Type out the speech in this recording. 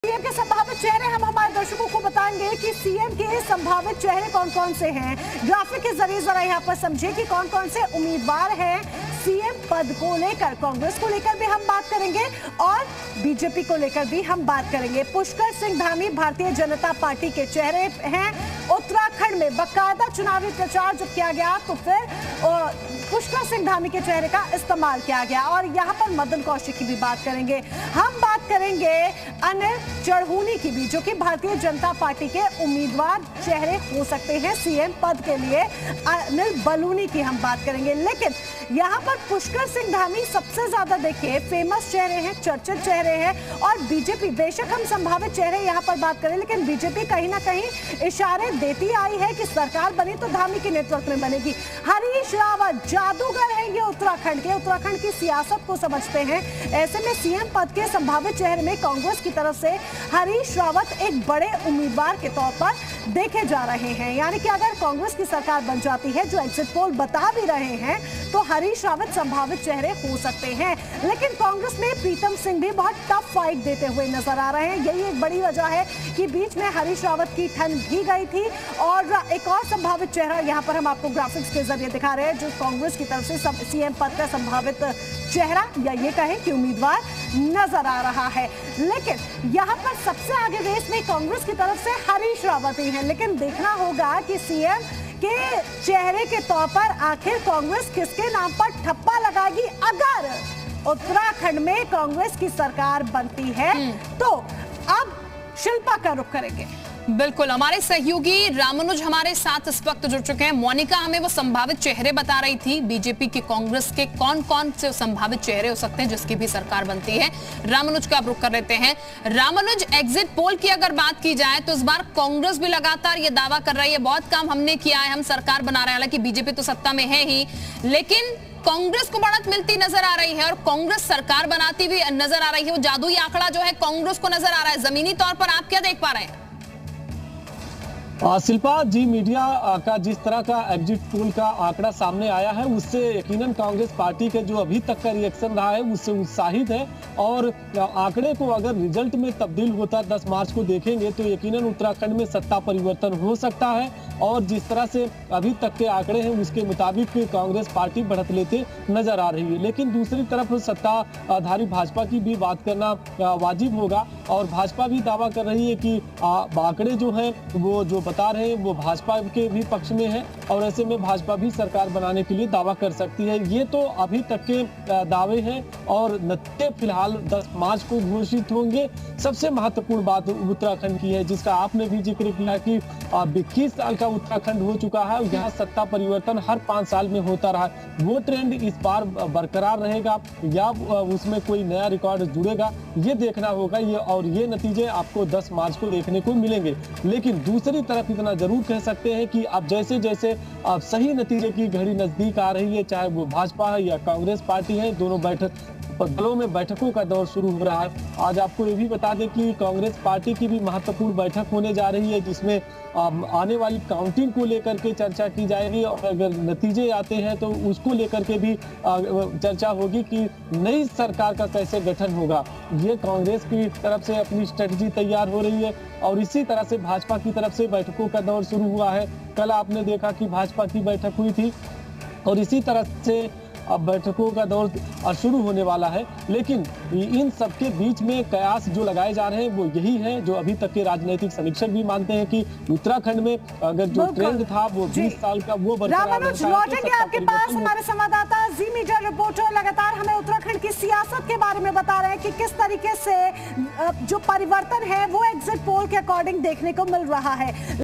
CM के संभावित चेहरे हम हमारे दर्शकों को बताएंगे कि सीएम के संभावित चेहरे कौन कौन से हैं। ग्राफिक के जरिए जरा यहाँ पर समझे कि कौन कौन से उम्मीदवार हैं सीएम पद को लेकर। कांग्रेस को लेकर भी हम बात करेंगे और बीजेपी को लेकर भी हम बात करेंगे। पुष्कर सिंह धामी भारतीय जनता पार्टी के चेहरे हैं। उत्तराखंड में बाकायदा चुनावी प्रचार जब किया गया तो फिर पुष्कर सिंह धामी के चेहरे का इस्तेमाल किया गया। और यहाँ पर मदन कौशिक की भी बात करेंगे। हम बात करेंगे अनिल चढ़ूनी की भी, जो कि भारतीय जनता पार्टी के उम्मीदवार चेहरे हो सकते हैं सीएम पद के लिए। अनिल बलूनी की हम बात करेंगे। लेकिन यहाँ पर पुष्कर सिंह धामी सबसे ज्यादा देखिए फेमस चेहरे हैं, चर्चित चेहरे हैं। और बीजेपी, बेशक हम संभावित चेहरे यहाँ पर बात करें, लेकिन बीजेपी कहीं ना कहीं इशारे देती आई है कि सरकार बनी तो धामी के नेतृत्व में बनेगी। हरीश रावत जादूगर है ये उत्तराखंड की सियासत को समझते हैं। ऐसे में सीएम पद के संभावित चेहरे में कांग्रेस की तरफ से हरीश रावत एक बड़े उम्मीदवार के तौर पर देखे जा रहे हैं। यानी कि अगर कांग्रेस की सरकार बन जाती है, जो एग्जिट पोल बता भी रहे हैं, तो हरीश रावत संभावित चेहरे हो सकते हैं। लेकिन कांग्रेस में प्रीतम सिंह भी बहुत टफ फाइट देते हुए नजर आ रहे हैं। यही एक बड़ी वजह है कि बीच में हरीश रावत की ठन भी गई थी। और एक और संभावित चेहरा यहाँ पर हम आपको ग्राफिक्स के जरिए दिखा रहे हैं, जो कांग्रेस की तरफ से सीएम पद का संभावित चेहरा या ये कहें कि उम्मीदवार नजर आ रहा है। लेकिन यहाँ पर सबसे आगे रेस में कांग्रेस की तरफ से हरीश रावत ही है। लेकिन देखना होगा कि सीएम के चेहरे के तौर पर आखिर कांग्रेस किसके नाम पर ठप्पा लगाएगी अगर उत्तराखंड में कांग्रेस की सरकार बनती है। तो अब शिल्पा का रुख करेंगे। बिल्कुल, हमारे सहयोगी रामानुज हमारे साथ इस वक्त जुड़ चुके हैं। मोनिका हमें वो संभावित चेहरे बता रही थी बीजेपी के, कांग्रेस के कौन कौन से संभावित चेहरे हो सकते हैं जिसकी भी सरकार बनती है। रामानुज का आप रुख कर लेते हैं। रामानुज, एग्जिट पोल की अगर बात की जाए तो इस बार कांग्रेस भी लगातार ये दावा कर रही है, बहुत काम हमने किया है, हम सरकार बना रहे हैं। हालांकि बीजेपी तो सत्ता में है ही, लेकिन कांग्रेस को बढ़त मिलती नजर आ रही है और कांग्रेस सरकार बनाती हुई नजर आ रही है। वो जादुई आंकड़ा जो है कांग्रेस को नजर आ रहा है। जमीनी तौर पर आप क्या देख पा रहे हैं? शिल्पा जी, मीडिया का जिस तरह का एग्जिट पोल का आंकड़ा सामने आया है, उससे यकीनन कांग्रेस पार्टी के जो अभी तक का रिएक्शन रहा है उससे उत्साहित है। और आंकड़े को अगर रिजल्ट में तब्दील होता 10 मार्च को देखेंगे तो यकीनन उत्तराखंड में सत्ता परिवर्तन हो सकता है। और जिस तरह से अभी तक के आंकड़े हैं उसके मुताबिक कांग्रेस पार्टी बढ़त लेते नजर आ रही है। लेकिन दूसरी तरफ सत्ताधारी भाजपा की भी बात करना वाजिब होगा। और भाजपा भी दावा कर रही है कि आंकड़े जो है वो जो बता रहे हैं वो भाजपा के भी पक्ष में है। और ऐसे में भाजपा भी सरकार बनाने के लिए दावा कर सकती है। ये तो अभी तक के दावे हैं और नतीजे फिलहाल 10 मार्च को घोषित होंगे। सबसे महत्वपूर्ण बात उत्तराखंड की है, जिसका आपने भी जिक्र किया कि 21 साल का उत्तराखंड हो चुका है। यहाँ सत्ता परिवर्तन हर 5 साल में होता रहा। वो ट्रेंड इस बार बरकरार रहेगा या उसमें कोई नया रिकॉर्ड जुड़ेगा, ये देखना होगा। ये नतीजे आपको 10 मार्च को देखने को मिलेंगे। लेकिन दूसरी तरफ इतना जरूर कह सकते हैं कि अब जैसे जैसे अब सही नतीजे की घड़ी नजदीक आ रही है, चाहे वो भाजपा है या कांग्रेस पार्टी है, दोनों दलों में बैठकों का दौर शुरू हो रहा है। आज आपको ये भी बता दें कि कांग्रेस पार्टी की भी महत्वपूर्ण बैठक होने जा रही है, जिसमें आने वाली काउंटिंग को लेकर के चर्चा की जाएगी। और अगर नतीजे आते हैं तो उसको लेकर के भी चर्चा होगी कि नई सरकार का कैसे गठन होगा। ये कांग्रेस की तरफ से अपनी स्ट्रेटजी तैयार हो रही है और इसी तरह से भाजपा की तरफ से बैठकों का दौर शुरू हुआ है। कल आपने देखा कि भाजपा की बैठक हुई थी और इसी तरह से अब बैठकों का दौर शुरू होने वाला है। लेकिन इन सबके बीच में कयास जो लगाए जा रहे हैं वो यही है, जो अभी तक के राजनीतिक समीक्षक भी मानते हैं कि उत्तराखंड में अगर जो ट्रेंड था वो 20 साल का वो बरकरार लौटेंगे आपके पास। हमारे संवाददाता जी मीडिया रिपोर्टर लगातार हमें उत्तराखंड की सियासत के बारे में बता रहे हैं कि किस तरीके से जो परिवर्तन है वो एग्जिट पोल के अकॉर्डिंग देखने को मिल रहा है।